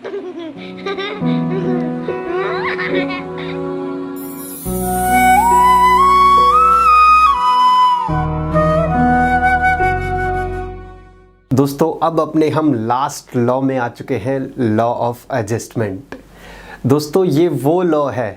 दोस्तों अब अपने हम लास्ट लॉ में आ चुके हैं, लॉ ऑफ एडजस्टमेंट। दोस्तों ये वो लॉ है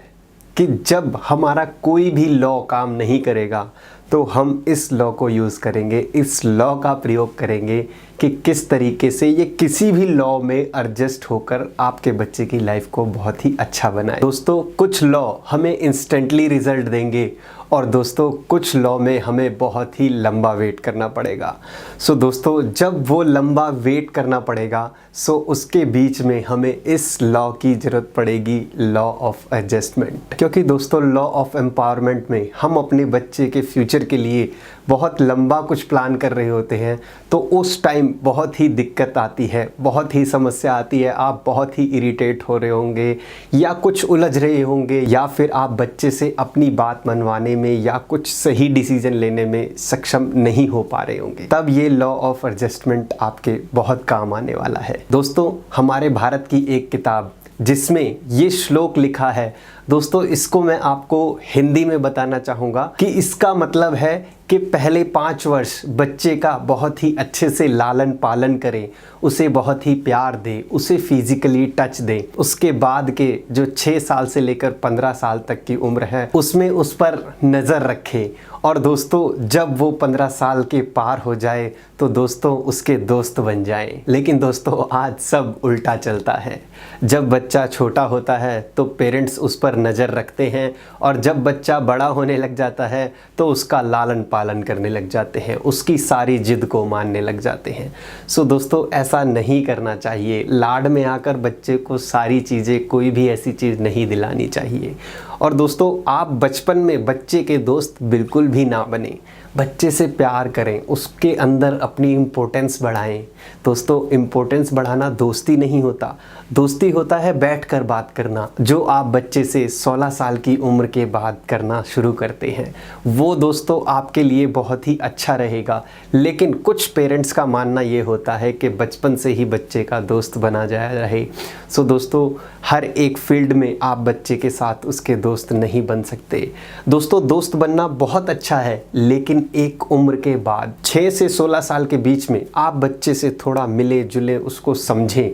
कि जब हमारा कोई भी लॉ काम नहीं करेगा तो हम इस लॉ को यूज़ करेंगे, इस लॉ का प्रयोग करेंगे कि किस तरीके से ये किसी भी लॉ में एडजस्ट होकर आपके बच्चे की लाइफ को बहुत ही अच्छा बनाए। दोस्तों कुछ लॉ हमें इंस्टेंटली रिजल्ट देंगे और दोस्तों कुछ लॉ में हमें बहुत ही लंबा वेट करना पड़ेगा। सो दोस्तों जब वो लंबा वेट करना पड़ेगा सो उसके बीच में हमें इस लॉ की ज़रूरत पड़ेगी, लॉ ऑफ एडजस्टमेंट। क्योंकि दोस्तों लॉ ऑफ एम्पावरमेंट में हम अपने बच्चे के फ्यूचर के लिए बहुत लंबा कुछ प्लान कर रहे होते हैं तो उस टाइम बहुत ही दिक्कत आती है, बहुत ही समस्या आती है। आप बहुत ही इरिटेट हो रहे होंगे या कुछ उलझ रहे होंगे या फिर आप बच्चे से अपनी बात मनवाने में या कुछ सही डिसीजन लेने में सक्षम नहीं हो पा रहे होंगे। तब ये लॉ ऑफ एडजस्टमेंट आपके बहुत काम आने वाला है। दोस्तों हमारे भारत की एक किताब जिसमें ये श्लोक लिखा है, दोस्तों इसको मैं आपको हिंदी में बताना चाहूँगा कि इसका मतलब है कि पहले 5 वर्ष बच्चे का बहुत ही अच्छे से लालन पालन करें, उसे बहुत ही प्यार दें, उसे फिजिकली टच दें। उसके बाद के जो 6 साल से लेकर 15 साल तक की उम्र है उसमें उस पर नज़र रखें और दोस्तों जब वो 15 साल के पार हो जाए तो दोस्तों उसके दोस्त बन जाएं। लेकिन दोस्तों आज सब उल्टा चलता है। जब बच्चा छोटा होता है तो पेरेंट्स उस पर नज़र रखते हैं और जब बच्चा बड़ा होने लग जाता है तो उसका लालन पालन करने लग जाते हैं, उसकी सारी जिद को मानने लग जाते हैं। सो दोस्तों ऐसा नहीं करना चाहिए। लाड में आकर बच्चे को सारी चीज़ें, कोई भी ऐसी चीज़ नहीं दिलानी चाहिए। और दोस्तों आप बचपन में बच्चे के दोस्त बिल्कुल भी ना बने, बच्चे से प्यार करें, उसके अंदर अपनी इम्पोर्टेंस बढ़ाएं। दोस्तों इम्पोर्टेंस बढ़ाना दोस्ती नहीं होता, दोस्ती होता है बैठकर बात करना, जो आप बच्चे से 16 साल की उम्र के बाद करना शुरू करते हैं। वो दोस्तों आपके लिए बहुत ही अच्छा रहेगा। लेकिन कुछ पेरेंट्स का मानना ये होता है कि बचपन से ही बच्चे का दोस्त बना जाया रहे। सो दोस्तों हर एक फील्ड में आप बच्चे के साथ उसके दोस्त नहीं बन सकते। दोस्तों दोस्त बनना बहुत अच्छा है लेकिन एक उम्र के बाद 6 से 16 साल के बीच में आप बच्चे से थोड़ा मिले जुले, उसको समझें,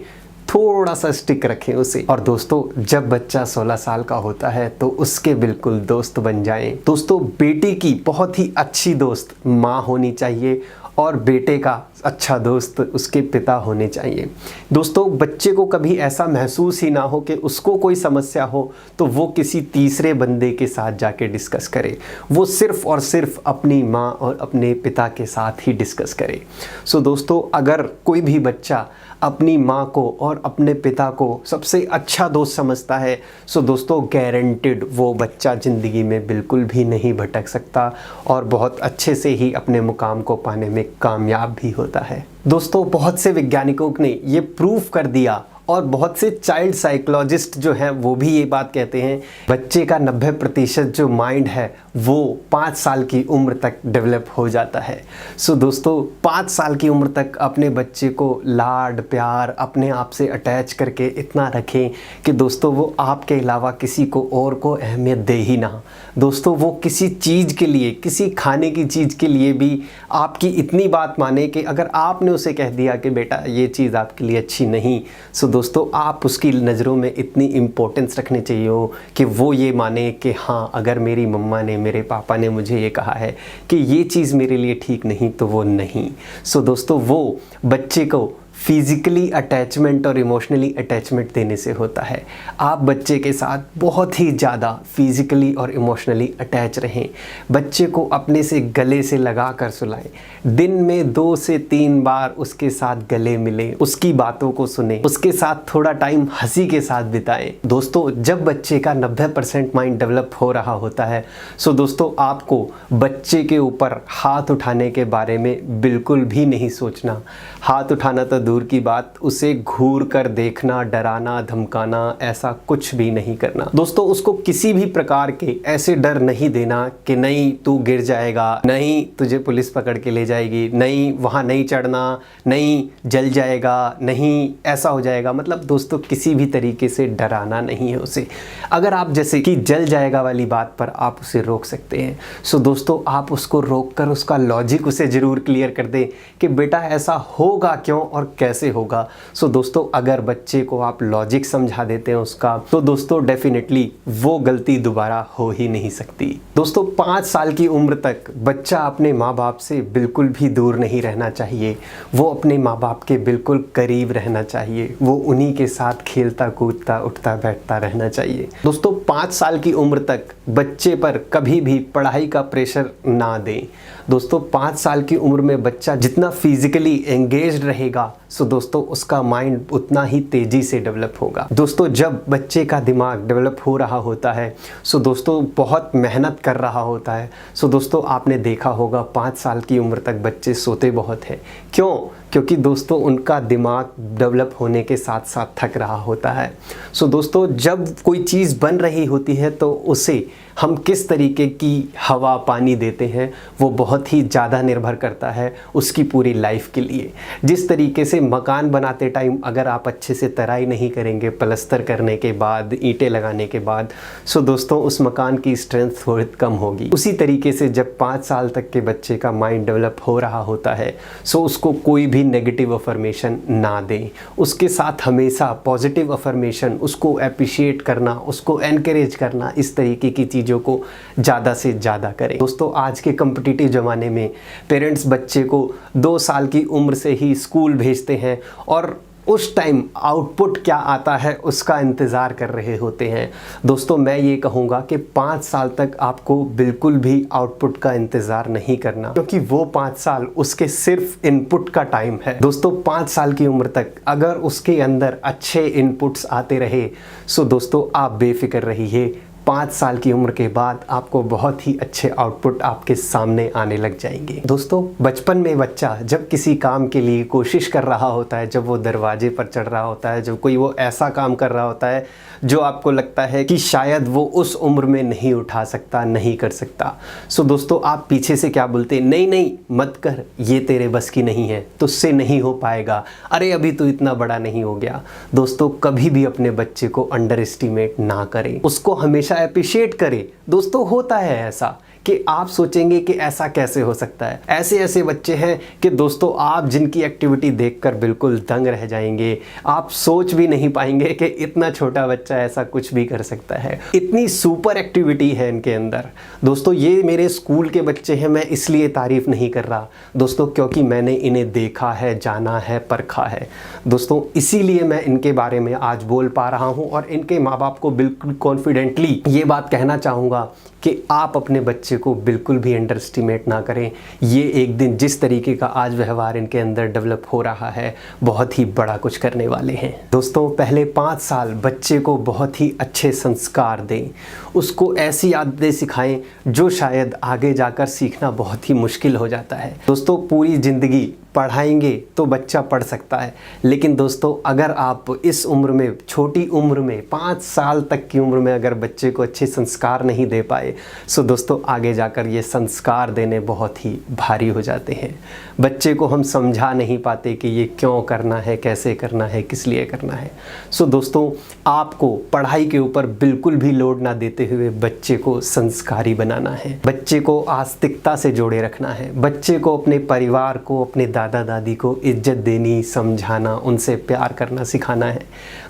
थोड़ा सा स्टिक रखें उसे। और दोस्तों जब बच्चा 16 साल का होता है तो उसके बिल्कुल दोस्त बन जाएं। दोस्तों बेटी की बहुत ही अच्छी दोस्त माँ होनी चाहिए और बेटे का अच्छा दोस्त उसके पिता होने चाहिए। दोस्तों बच्चे को कभी ऐसा महसूस ही ना हो कि उसको कोई समस्या हो तो वो किसी तीसरे बंदे के साथ जाके डिस्कस करे, वो सिर्फ़ और सिर्फ अपनी माँ और अपने पिता के साथ ही डिस्कस करे। सो दोस्तों अगर कोई भी बच्चा अपनी माँ को और अपने पिता को सबसे अच्छा दोस्त समझता है सो दोस्तों गारंटेड वो बच्चा ज़िंदगी में बिल्कुल भी नहीं भटक सकता और बहुत अच्छे से ही अपने मुकाम को पाने में कामयाब भी होता है। दोस्तों बहुत से वैज्ञानिकों ने ये प्रूव कर दिया और बहुत से चाइल्ड साइकोलॉजिस्ट जो हैं वो भी ये बात कहते हैं, बच्चे का 90% जो माइंड है वो 5 साल की उम्र तक डेवलप हो जाता है। सो दोस्तों 5 साल की उम्र तक अपने बच्चे को लाड प्यार अपने आप से अटैच करके इतना रखें कि दोस्तों वो आपके अलावा किसी को और को अहमियत दे ही ना। दोस्तों वो किसी चीज़ के लिए, किसी खाने की चीज़ के लिए भी आपकी इतनी बात माने कि अगर आपने उसे कह दिया कि बेटा ये चीज़ आपके लिए अच्छी नहीं, सो दोस्तों आप उसकी नज़रों में इतनी इम्पोर्टेंस रखनी चाहिए हो कि वो ये माने कि हाँ अगर मेरी मम्मा ने, मेरे पापा ने मुझे ये कहा है कि ये चीज़ मेरे लिए ठीक नहीं तो वो नहीं। सो दोस्तों वो बच्चे को फिज़िकली अटैचमेंट और इमोशनली अटैचमेंट देने से होता है। आप बच्चे के साथ बहुत ही ज़्यादा फिज़िकली और इमोशनली अटैच रहें, बच्चे को अपने से गले से लगा कर सुलाएं, दिन में 2 से 3 बार उसके साथ गले मिलें, उसकी बातों को सुने, उसके साथ थोड़ा टाइम हंसी के साथ बिताएं। दोस्तों जब बच्चे का 90% माइंड डेवलप हो रहा होता है सो दोस्तों आपको बच्चे के ऊपर हाथ उठाने के बारे में बिल्कुल भी नहीं सोचना। हाथ उठाना तो दूर की बात, उसे घूर कर देखना, डराना, धमकाना, ऐसा कुछ भी नहीं करना। दोस्तों उसको किसी भी प्रकार के ऐसे डर नहीं देना कि नहीं तू गिर जाएगा, नहीं तुझे पुलिस पकड़ के ले जाएगी, नहीं वहाँ नहीं चढ़ना, नहीं जल जाएगा, नहीं ऐसा हो जाएगा। मतलब दोस्तों किसी भी तरीके से डराना नहीं है उसे। अगर आप जैसे कि जल जाएगा वाली बात पर आप उसे रोक सकते हैं, सो दोस्तों आप उसको रोक कर उसका लॉजिक उसे ज़रूर क्लियर कर दें कि बेटा ऐसा होगा क्यों और कैसे होगा। सो दोस्तों अगर बच्चे को आप लॉजिक समझा देते हैं उसका, तो दोस्तों डेफिनेटली वो गलती दोबारा हो ही नहीं सकती। दोस्तों 5 साल की उम्र तक बच्चा अपने माँ बाप से बिल्कुल भी दूर नहीं रहना चाहिए। वो अपने माँ बाप के बिल्कुल करीब रहना चाहिए। वो उन्हीं के साथ खेलता कूदता उठता बैठता रहना चाहिए। दोस्तों 5 साल की उम्र तक बच्चे पर कभी भी पढ़ाई का प्रेशर ना दें। दोस्तों 5 साल की उम्र में बच्चा जितना फिजिकली एंगेज्ड रहेगा, सो दोस्तों उसका माइंड उतना ही तेज़ी से डेवलप होगा। दोस्तों जब बच्चे का दिमाग डेवलप हो रहा होता है, सो दोस्तों बहुत मेहनत कर रहा होता है। सो दोस्तों आपने देखा होगा 5 साल की उम्र तक बच्चे सोते बहुत हैं। क्यों? क्योंकि दोस्तों उनका दिमाग डेवलप होने के साथ साथ थक रहा होता है। सो दोस्तों जब कोई चीज़ बन रही होती है तो उसे हम किस तरीके की हवा पानी देते हैं वो बहुत ही ज़्यादा निर्भर करता है उसकी पूरी लाइफ के लिए। जिस तरीके से मकान बनाते टाइम अगर आप अच्छे से तराई नहीं करेंगे प्लस्तर करने के बाद, ईंटें लगाने के बाद, सो दोस्तों उस मकान की स्ट्रेंथ थोड़ी कम होगी। उसी तरीके से जब 5 साल तक के बच्चे का माइंड डेवलप हो रहा होता है, सो उसको कोई भी नेगेटिव अफर्मेशन ना दें। उसके साथ हमेशा पॉजिटिव अफर्मेशन, उसको अप्रिशिएट करना, उसको एनकरेज करना, इस तरीके की चीज़ों को ज़्यादा से ज़्यादा करें। दोस्तों आज के कम्पिटिटिव ज़माने में पेरेंट्स बच्चे को 2 साल की उम्र से ही स्कूल भेजते हैं और उस टाइम आउटपुट क्या आता है उसका इंतज़ार कर रहे होते हैं। दोस्तों मैं ये कहूँगा कि 5 साल तक आपको बिल्कुल भी आउटपुट का इंतज़ार नहीं करना, क्योंकि वो 5 साल उसके सिर्फ इनपुट का टाइम है। दोस्तों 5 साल की उम्र तक अगर उसके अंदर अच्छे इनपुट्स आते रहे, सो दोस्तों आप बेफिक्र रहिए, 5 साल की उम्र के बाद आपको बहुत ही अच्छे आउटपुट आपके सामने आने लग जाएंगे। दोस्तों बचपन में बच्चा जब किसी काम के लिए कोशिश कर रहा होता है, जब वो दरवाजे पर चढ़ रहा होता है, जब कोई वो ऐसा काम कर रहा होता है जो आपको लगता है कि शायद वो उस उम्र में नहीं उठा सकता, नहीं कर सकता, सो दोस्तों आप पीछे से क्या बोलते, नहीं नहीं मत कर, ये तेरे बस की नहीं है, तुझसे नहीं हो पाएगा, अरे अभी तो इतना बड़ा नहीं हो गया। दोस्तों कभी भी अपने बच्चे को अंडर एस्टिमेट ना करें, उसको हमेशा अप्रिशिएट करें। दोस्तों होता है ऐसा कि आप सोचेंगे कि ऐसा कैसे हो सकता है। ऐसे ऐसे बच्चे हैं कि दोस्तों आप जिनकी एक्टिविटी देखकर बिल्कुल दंग रह जाएंगे। आप सोच भी नहीं पाएंगे कि इतना छोटा बच्चा ऐसा कुछ भी कर सकता है। इतनी सुपर एक्टिविटी है इनके अंदर। दोस्तों ये मेरे स्कूल के बच्चे हैं, मैं इसलिए तारीफ नहीं कर रहा दोस्तों, क्योंकि मैंने इन्हें देखा है, जाना है, परखा है। दोस्तों इसीलिए मैं इनके बारे में आज बोल पा रहा हूँ और इनके माँ बाप को बिल्कुल कॉन्फिडेंटली ये बात कहना चाहूँगा कि आप अपने बच्चे को बिल्कुल भी अंडर एस्टिमेट ना करें। ये एक दिन जिस तरीके का आज व्यवहार इनके अंदर डेवलप हो रहा है, बहुत ही बड़ा कुछ करने वाले हैं। दोस्तों पहले 5 साल बच्चे को बहुत ही अच्छे संस्कार दें, उसको ऐसी आदतें सिखाएं जो शायद आगे जाकर सीखना बहुत ही मुश्किल हो जाता है। दोस्तों पूरी ज़िंदगी पढ़ाएंगे तो बच्चा पढ़ सकता है, लेकिन दोस्तों अगर आप इस उम्र में, छोटी उम्र में, 5 साल तक की उम्र में अगर बच्चे को अच्छे संस्कार नहीं दे पाए, सो दोस्तों आगे जाकर ये संस्कार देने बहुत ही भारी हो जाते हैं। बच्चे को हम समझा नहीं पाते कि ये क्यों करना है, कैसे करना है, किस लिए करना है। सो दोस्तों आपको पढ़ाई के ऊपर बिल्कुल भी लोड ना देते हुए बच्चे को संस्कारी बनाना है, बच्चे को आस्तिकता से जोड़े रखना है, बच्चे को अपने परिवार को, अपने दादा दादी को इज्जत देनी, समझाना, उनसे प्यार करना सिखाना है।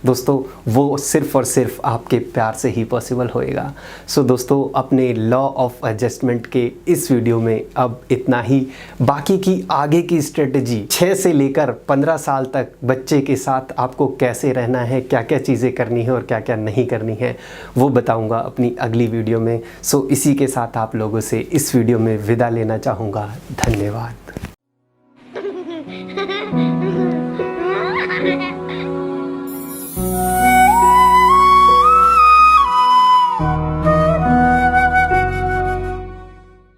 दोस्तों वो सिर्फ़ और सिर्फ आपके प्यार से ही पॉसिबल होएगा। सो दोस्तों अपने लॉ ऑफ एडजस्टमेंट के इस वीडियो में अब इतना ही। बाकी की आगे की स्ट्रेटजी 6 से लेकर 15 साल तक बच्चे के साथ आपको कैसे रहना है, क्या क्या चीज़ें करनी है और क्या क्या नहीं करनी है, वो बताऊंगा अपनी अगली वीडियो में। सो इसी के साथ आप लोगों से इस वीडियो में विदा लेना चाहूँगा। धन्यवाद।